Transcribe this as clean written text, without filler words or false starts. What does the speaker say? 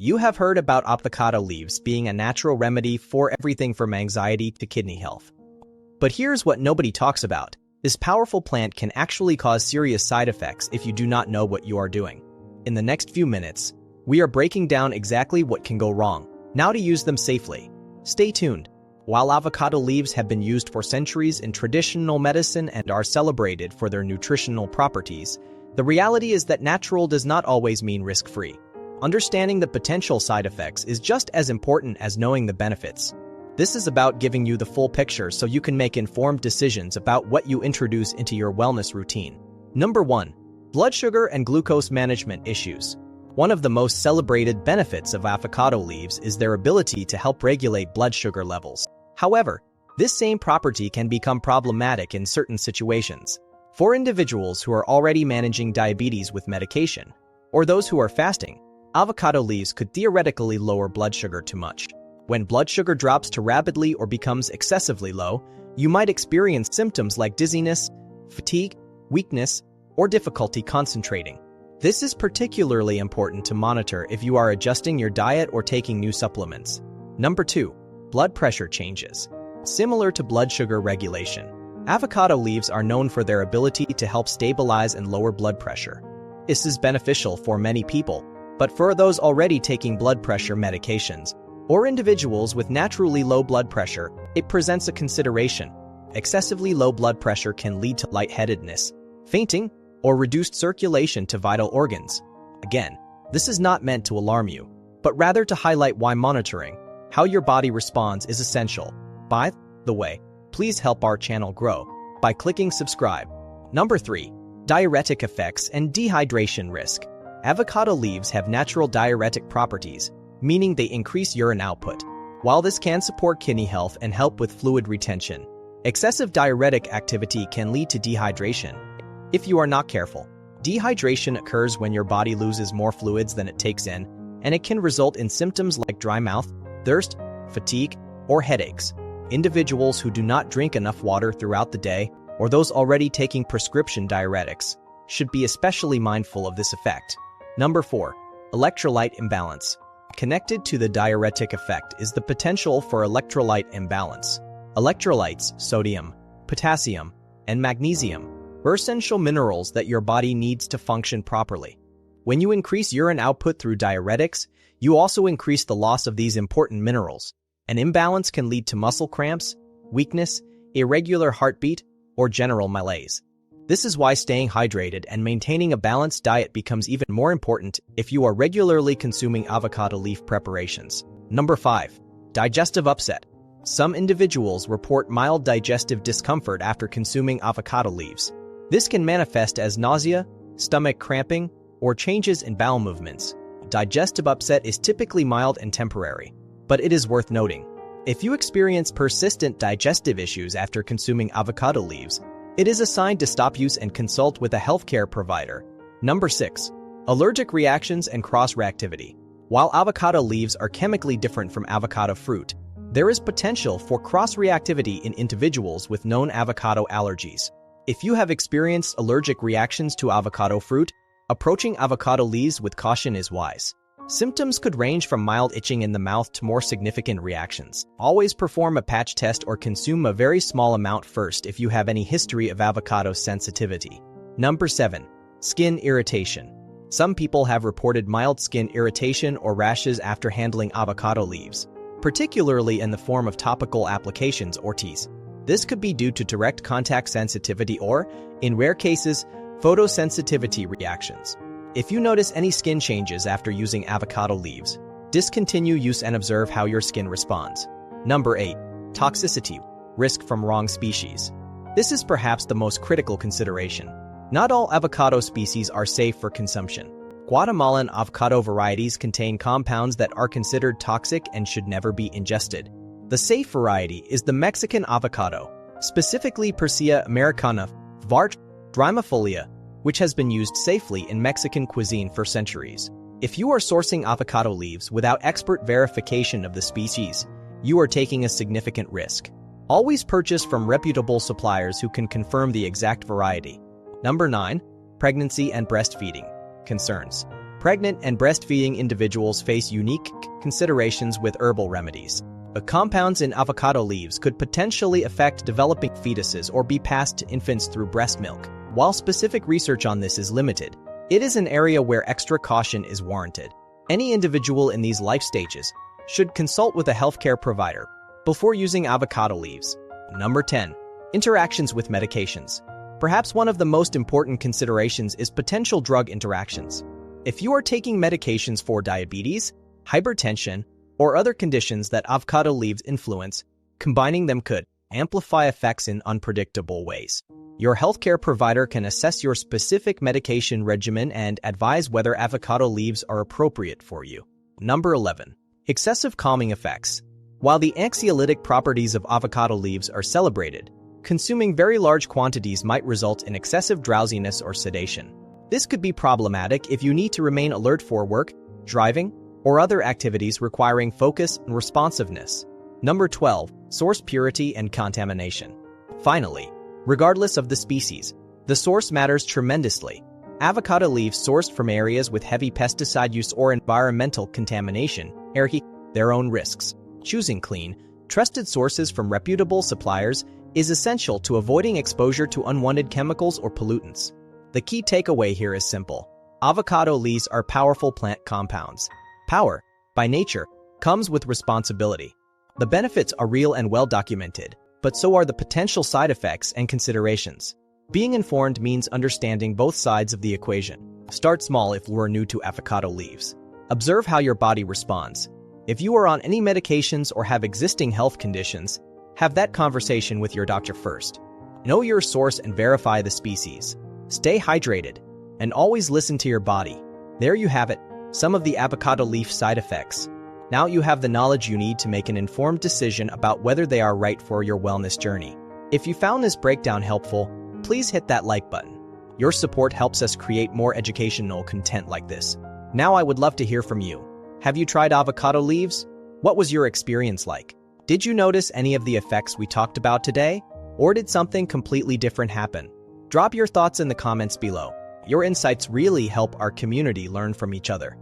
You have heard about avocado leaves being a natural remedy for everything from anxiety to kidney health. But here's what nobody talks about. This powerful plant can actually cause serious side effects if you do not know what you are doing. In the next few minutes, we are breaking down exactly what can go wrong, how to use them safely. Stay tuned. While avocado leaves have been used for centuries in traditional medicine and are celebrated for their nutritional properties, the reality is that natural does not always mean risk-free. Understanding the potential side effects is just as important as knowing the benefits. This is about giving you the full picture so you can make informed decisions about what you introduce into your wellness routine. Number 1. Blood sugar and glucose management issues. One of the most celebrated benefits of avocado leaves is their ability to help regulate blood sugar levels. However, this same property can become problematic in certain situations. For individuals who are already managing diabetes with medication, or those who are fasting, avocado leaves could theoretically lower blood sugar too much. When blood sugar drops too rapidly or becomes excessively low, you might experience symptoms like dizziness, fatigue, weakness, or difficulty concentrating. This is particularly important to monitor if you are adjusting your diet or taking new supplements. Number 2. Blood pressure changes. Similar to blood sugar regulation, avocado leaves are known for their ability to help stabilize and lower blood pressure. This is beneficial for many people, but for those already taking blood pressure medications, or individuals with naturally low blood pressure, it presents a consideration. Excessively low blood pressure can lead to lightheadedness, fainting, or reduced circulation to vital organs. Again, this is not meant to alarm you, but rather to highlight why monitoring how your body responds is essential. By the way, please help our channel grow by clicking subscribe. Number 3. Diuretic effects and dehydration risk. Avocado leaves have natural diuretic properties, meaning they increase urine output. While this can support kidney health and help with fluid retention, excessive diuretic activity can lead to dehydration. If you are not careful, dehydration occurs when your body loses more fluids than it takes in, and it can result in symptoms like dry mouth, thirst, fatigue, or headaches. Individuals who do not drink enough water throughout the day, or those already taking prescription diuretics, should be especially mindful of this effect. Number 4. Electrolyte imbalance. Connected to the diuretic effect is the potential for electrolyte imbalance. Electrolytes, sodium, potassium, and magnesium, are essential minerals that your body needs to function properly. When you increase urine output through diuretics, you also increase the loss of these important minerals. An imbalance can lead to muscle cramps, weakness, irregular heartbeat, or general malaise. This is why staying hydrated and maintaining a balanced diet becomes even more important if you are regularly consuming avocado leaf preparations. Number 5. Digestive upset. Some individuals report mild digestive discomfort after consuming avocado leaves. This can manifest as nausea, stomach cramping, or changes in bowel movements. Digestive upset is typically mild and temporary, but it is worth noting. If you experience persistent digestive issues after consuming avocado leaves, it is a sign to stop use and consult with a healthcare provider. Number 6. Allergic reactions and cross-reactivity. While avocado leaves are chemically different from avocado fruit, there is potential for cross-reactivity in individuals with known avocado allergies. If you have experienced allergic reactions to avocado fruit, approaching avocado leaves with caution is wise. Symptoms could range from mild itching in the mouth to more significant reactions. Always perform a patch test or consume a very small amount first if you have any history of avocado sensitivity. Number 7. Skin irritation. Some people have reported mild skin irritation or rashes after handling avocado leaves, particularly in the form of topical applications or teas. This could be due to direct contact sensitivity or, in rare cases, photosensitivity reactions. If you notice any skin changes after using avocado leaves, discontinue use and observe how your skin responds. Number 8. Toxicity. Risk from wrong species. This is perhaps the most critical consideration. Not all avocado species are safe for consumption. Guatemalan avocado varieties contain compounds that are considered toxic and should never be ingested. The safe variety is the Mexican avocado, specifically Persea americana, var. Drymifolia, which has been used safely in Mexican cuisine for centuries. If you are sourcing avocado leaves without expert verification of the species, you are taking a significant risk. Always purchase from reputable suppliers who can confirm the exact variety. Number 9. Pregnancy and breastfeeding concerns. Pregnant and breastfeeding individuals face unique considerations with herbal remedies. The compounds in avocado leaves could potentially affect developing fetuses or be passed to infants through breast milk. While specific research on this is limited, it is an area where extra caution is warranted. Any individual in these life stages should consult with a healthcare provider before using avocado leaves. Number 10. Interactions with medications. Perhaps one of the most important considerations is potential drug interactions. If you are taking medications for diabetes, hypertension, or other conditions that avocado leaves influence, combining them could amplify effects in unpredictable ways. Your healthcare provider can assess your specific medication regimen and advise whether avocado leaves are appropriate for you. Number 11. Excessive calming effects. While the anxiolytic properties of avocado leaves are celebrated, consuming very large quantities might result in excessive drowsiness or sedation. This could be problematic if you need to remain alert for work, driving, or other activities requiring focus and responsiveness. Number 12. Source purity and contamination. Finally, regardless of the species, the source matters tremendously. Avocado leaves sourced from areas with heavy pesticide use or environmental contamination carry their own risks. Choosing clean, trusted sources from reputable suppliers is essential to avoiding exposure to unwanted chemicals or pollutants. The key takeaway here is simple. Avocado leaves are powerful plant compounds. Power, by nature, comes with responsibility. The benefits are real and well documented, but so are the potential side effects and considerations. Being informed means understanding both sides of the equation. Start small if you are new to avocado leaves. Observe how your body responds. If you are on any medications or have existing health conditions, have that conversation with your doctor first. Know your source and verify the species. Stay hydrated, and always listen to your body. There you have it, some of the avocado leaf side effects. Now you have the knowledge you need to make an informed decision about whether they are right for your wellness journey. If you found this breakdown helpful, please hit that like button. Your support helps us create more educational content like this. Now I would love to hear from you. Have you tried avocado leaves? What was your experience like? Did you notice any of the effects we talked about today? Or did something completely different happen? Drop your thoughts in the comments below. Your insights really help our community learn from each other.